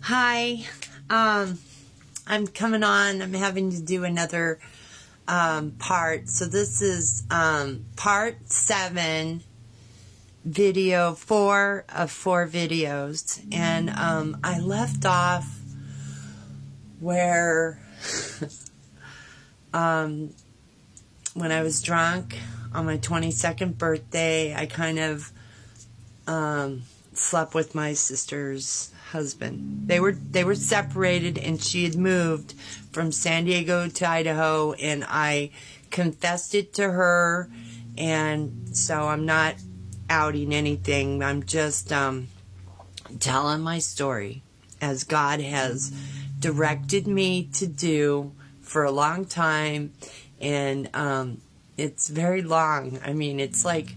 Hi, I'm coming on. I'm having to do another part. So this is part 7, video 4 of 4 videos. And I left off where when I was drunk on my 22nd birthday, I kind of slept with my sister's husband. They were separated, and she had moved from San Diego to Idaho, and I confessed it to her. And so I'm not outing anything. I'm just telling my story as God has directed me to do for a long time. And it's very long. I mean, it's like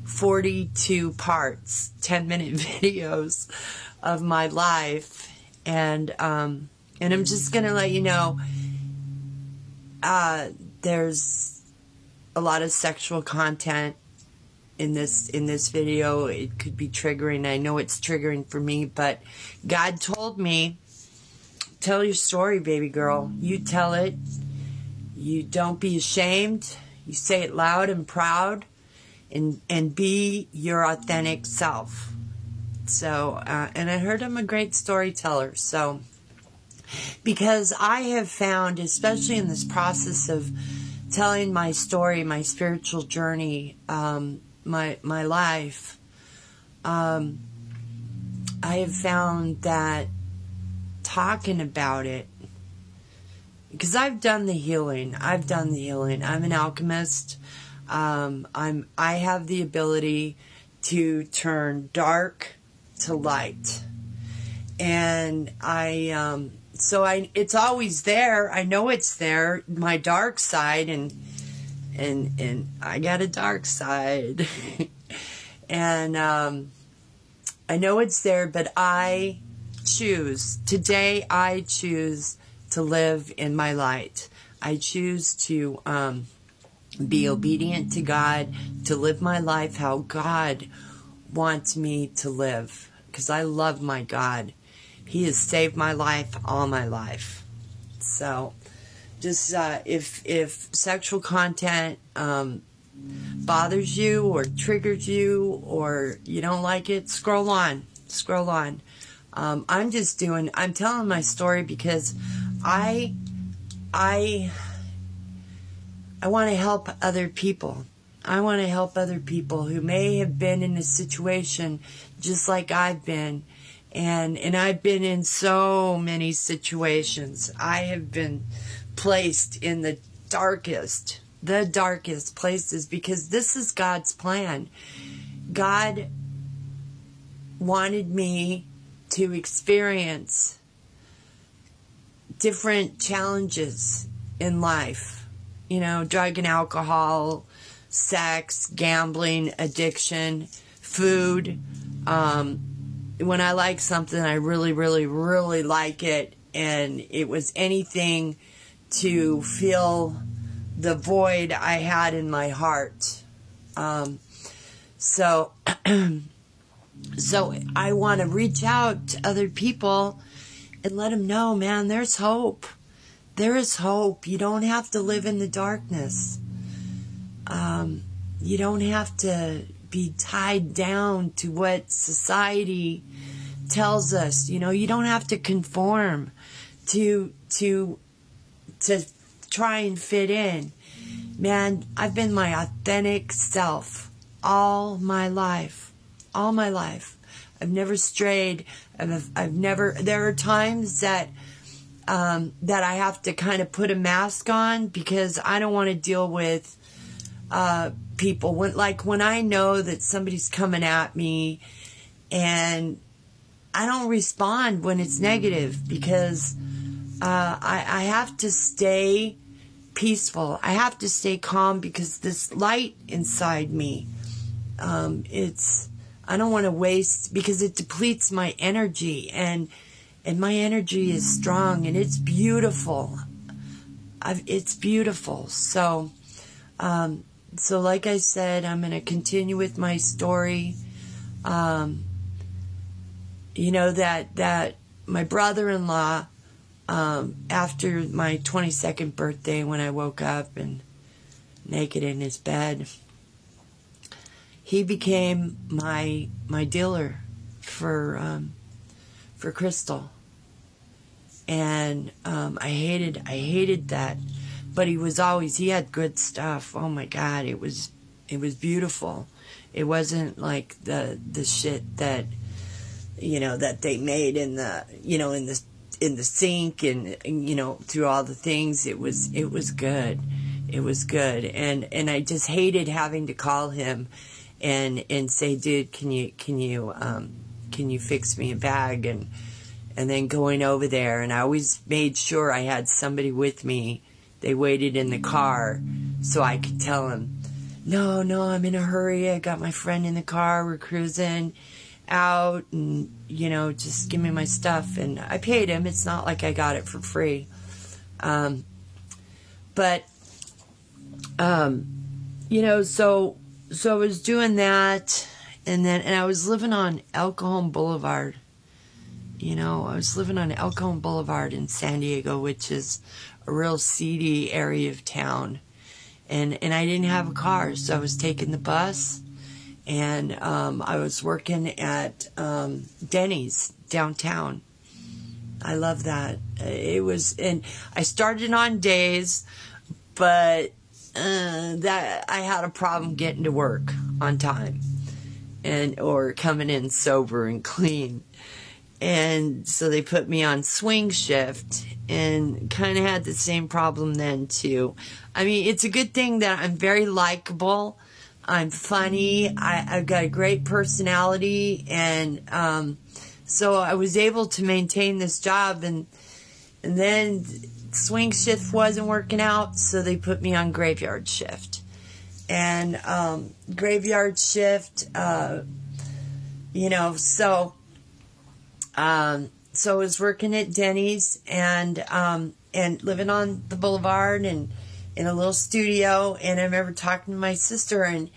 42 parts, 10-minute videos of my life, and I'm just gonna let you know there's a lot of sexual content in this video. It could be triggering. I know it's triggering for me, but God told me, tell your story, baby girl. You tell it. You don't be ashamed. You say it loud and proud. And be your authentic self. So, and I heard I'm a great storyteller. So, because I have found, especially in this process of telling my story, my spiritual journey, my life, I have found that talking about it, because I've done the healing. I'm an alchemist. I have the ability to turn dark to light, and it's always there. I know it's there, my dark side, and I got a dark side, and I know it's there, but I choose to live in my light. I choose to be obedient to God, to live my life how God wants me to live, because I love my God. He has saved my life all my life. So just if sexual content bothers you or triggers you, or you don't like it, scroll on. I'm telling my story because I want to help other people. I want to help other people who may have been in a situation just like I've been. And I've been in so many situations. I have been placed in the darkest places, because this is God's plan. God wanted me to experience different challenges in life. You know, drug and alcohol, sex, gambling, addiction, food. When I like something, I really, really, really like it. And it was anything to fill the void I had in my heart. So I want to reach out to other people and let them know, man, there's hope. There is hope. You don't have to live in the darkness. You don't have to be tied down to what society tells us. You know, you don't have to conform to try and fit in. Man, I've been my authentic self all my life. I've never strayed. There are times that I have to kind of put a mask on, because I don't want to deal with people. When I know that somebody's coming at me, and I don't respond when it's negative, because I have to stay peaceful. I have to stay calm, because this light inside me, I don't want to waste, because it depletes my energy, and my energy is strong, and it's beautiful. It's beautiful. So like I said, I'm going to continue with my story. You know, that my brother-in-law, after my 22nd birthday, when I woke up and naked in his bed, he became my dealer for crystal. And I hated that, but he had good stuff. Oh my God, it was beautiful. It wasn't like the shit that, that they made in the sink and through all the things. It was good. It was good. And I just hated having to call him and say, dude, can you fix me a bag? And then going over there, and I always made sure I had somebody with me. They waited in the car so I could tell him, no, I'm in a hurry. I got my friend in the car. We're cruising out, and, just give me my stuff. And I paid him. It's not like I got it for free. So I was doing that, and I was living on El Cajon Boulevard. I was living on El Cajon Boulevard in San Diego, which is a real seedy area of town. And I didn't have a car, so I was taking the bus, and I was working at Denny's downtown. I love that. And I started on days, but that I had a problem getting to work on time, or coming in sober and clean. And so they put me on swing shift, and kind of had the same problem then too. I mean, it's a good thing that I'm very likable. I'm funny. I've got a great personality. And so I was able to maintain this job. And then swing shift wasn't working out, so they put me on graveyard shift. And graveyard shift, so I was working at Denny's and living on the boulevard and in a little studio. And I remember talking to my sister, and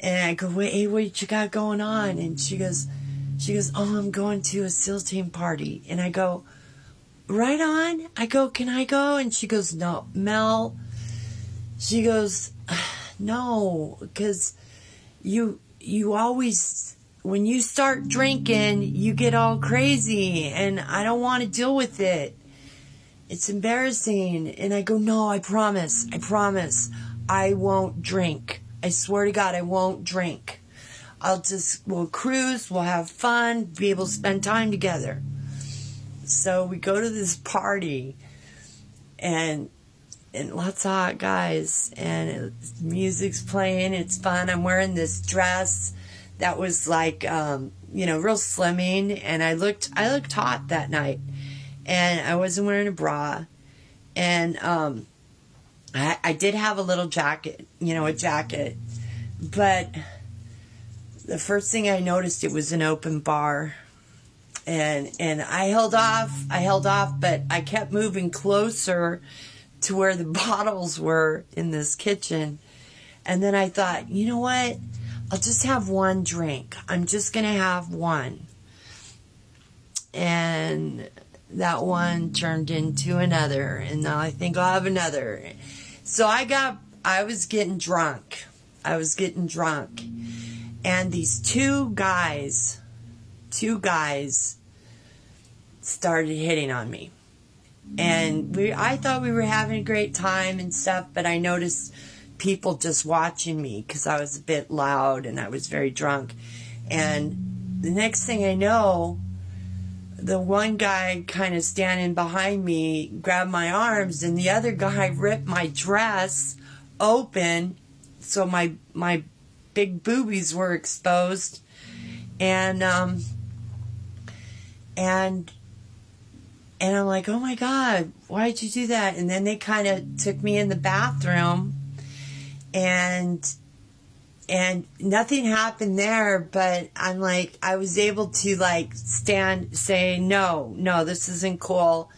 I go, wait, hey, what you got going on? And she goes, oh, I'm going to a SEAL team party. And I go, right on. I go, can I go? And she goes, no, Mel. She goes, no, because you always, when you start drinking, you get all crazy, and I don't want to deal with it. It's embarrassing. And I go, no, I promise, I won't drink. I swear to God, I won't drink. We'll cruise, we'll have fun, be able to spend time together. So we go to this party, and lots of hot guys, and music's playing, it's fun. I'm wearing this dress that was like, real slimming, and I looked hot that night, and I wasn't wearing a bra, and I did have a little jacket, a jacket, but the first thing I noticed, it was an open bar, and I held off, but I kept moving closer to where the bottles were in this kitchen, and then I thought, you know what? I'll just have one drink. I'm just going to have one. And that one turned into another. And now I think I'll have another. So I was getting drunk. And these two guys started hitting on me. And I thought we were having a great time and stuff, but I noticed people just watching me because I was a bit loud and I was very drunk. And the next thing I know, the one guy kind of standing behind me grabbed my arms, and the other guy ripped my dress open, so my big boobies were exposed. And I'm like, oh my God, why'd you do that? And then they kind of took me in the bathroom, and nothing happened there, but I'm like, I was able to like say, no, this isn't cool,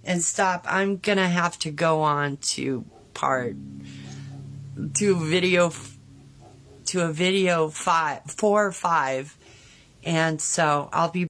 and stop. I'm gonna have to go on to a video 4 or 5, and so I'll be